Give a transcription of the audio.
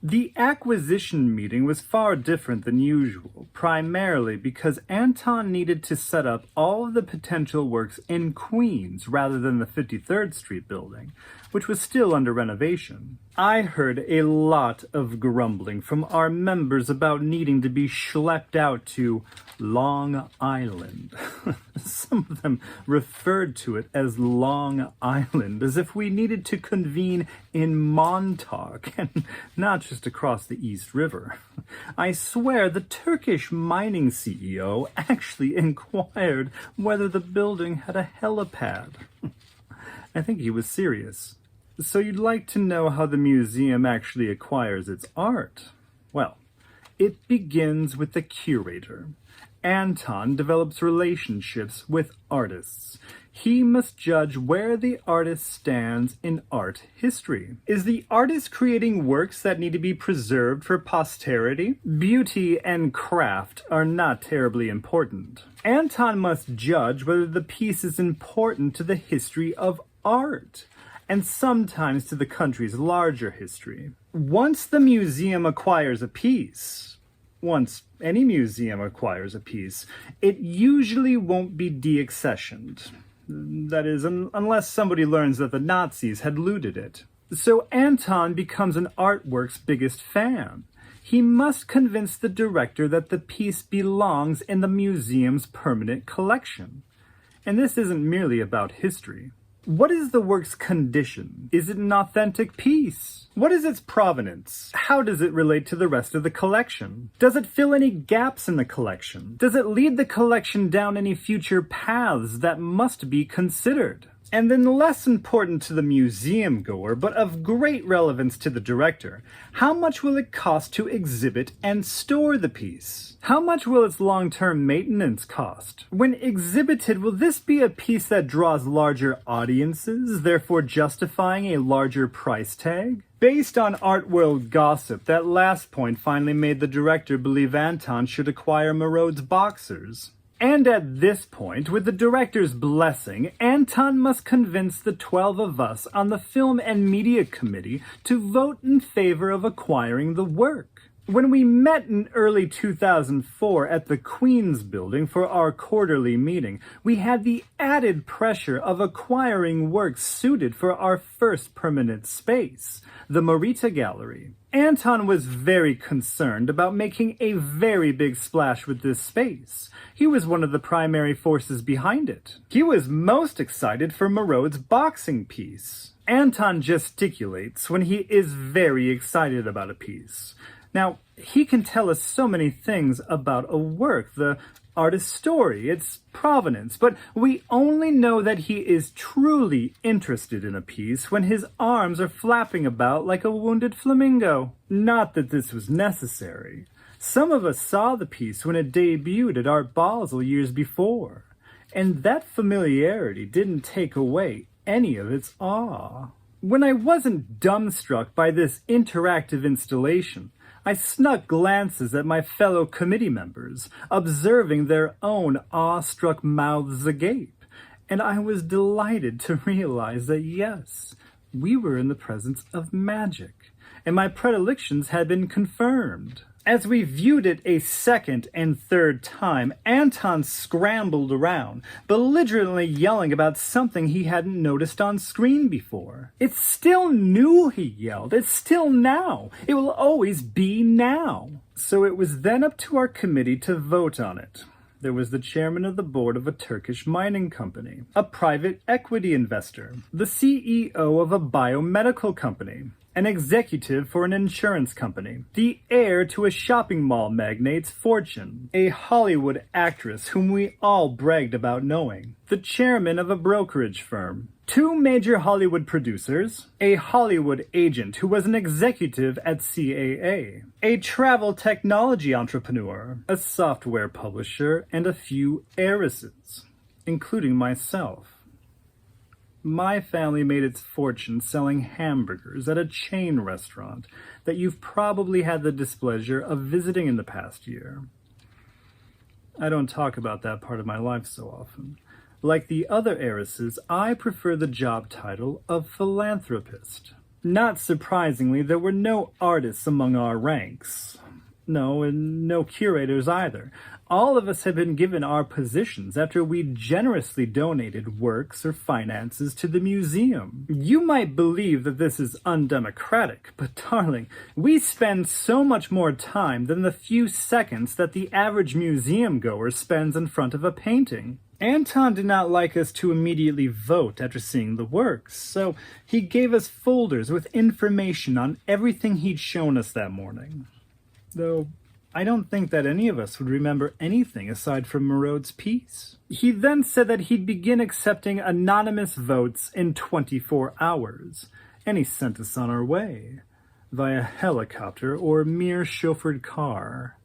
The acquisition meeting was far different than usual, primarily because Anton needed to set up all of the potential works in Queens rather than the 53rd Street building, which was still under renovation. I heard a lot of grumbling from our members about needing to be schlepped out to Long Island. Some of them referred to it as Long Island, as if we needed to convene in Montauk and not just across the East River. I swear the Turkish mining CEO actually inquired whether the building had a helipad. I think he was serious. So you'd like to know how the museum actually acquires its art? Well, it begins with the curator. Anton develops relationships with artists. He must judge where the artist stands in art history. Is the artist creating works that need to be preserved for posterity? Beauty and craft are not terribly important. Anton must judge whether the piece is important to the history of art, and sometimes to the country's larger history. Once the museum acquires a piece, once any museum acquires a piece, it usually won't be deaccessioned. That is, unless somebody learns that the Nazis had looted it. So Anton becomes an artwork's biggest fan. He must convince the director that the piece belongs in the museum's permanent collection. And this isn't merely about history. What is the work's condition? Is it an authentic piece? What is its provenance? How does it relate to the rest of the collection? Does it fill any gaps in the collection? Does it lead the collection down any future paths that must be considered? And then less important to the museum goer, but of great relevance to the director, how much will it cost to exhibit and store the piece? How much will its long-term maintenance cost? When exhibited, will this be a piece that draws larger audiences, therefore justifying a larger price tag? Based on art world gossip, that last point finally made the director believe Anton should acquire Merode's boxers. And at this point, with the director's blessing, Anton must convince the 12 of us on the Film and Media Committee to vote in favor of acquiring the work. When we met in early 2004 at the Queens building for our quarterly meeting, we had the added pressure of acquiring works suited for our first permanent space, the Marita Gallery. Anton was very concerned about making a very big splash with this space. He was one of the primary forces behind it. He was most excited for Merode's boxing piece. Anton gesticulates when he is very excited about a piece. Now, he can tell us so many things about a work, the artist's story, its provenance, but we only know that he is truly interested in a piece when his arms are flapping about like a wounded flamingo. Not that this was necessary. Some of us saw the piece when it debuted at Art Basel years before, and that familiarity didn't take away any of its awe. When I wasn't dumbstruck by this interactive installation, I snuck glances at my fellow committee members, observing their own awe-struck mouths agape, and I was delighted to realize that yes, we were in the presence of magic, and my predilections had been confirmed. As we viewed it a second and third time, Anton scrambled around, belligerently yelling about something he hadn't noticed on screen before. It's still new, he yelled. It's still now. It will always be now. So it was then up to our committee to vote on it. There was the chairman of the board of a Turkish mining company, a private equity investor, the CEO of a biomedical company, an executive for an insurance company, the heir to a shopping mall magnate's fortune, a Hollywood actress whom we all bragged about knowing, the chairman of a brokerage firm, 2 major Hollywood producers, a Hollywood agent who was an executive at CAA, a travel technology entrepreneur, a software publisher, and a few heiresses, including myself. My family made its fortune selling hamburgers at a chain restaurant that you've probably had the displeasure of visiting in the past year. I don't talk about that part of my life so often. Like the other heiresses, I prefer the job title of philanthropist. Not surprisingly, there were no artists among our ranks. No, and no curators either. All of us had been given our positions after we'd generously donated works or finances to the museum. You might believe that this is undemocratic, but darling, we spend so much more time than the few seconds that the average museum goer spends in front of a painting. Anton did not like us to immediately vote after seeing the works, so he gave us folders with information on everything he'd shown us that morning. Though I don't think that any of us would remember anything aside from Merode's piece. He then said that he'd begin accepting anonymous votes in 24 hours, and he sent us on our way, via helicopter or mere chauffeured car.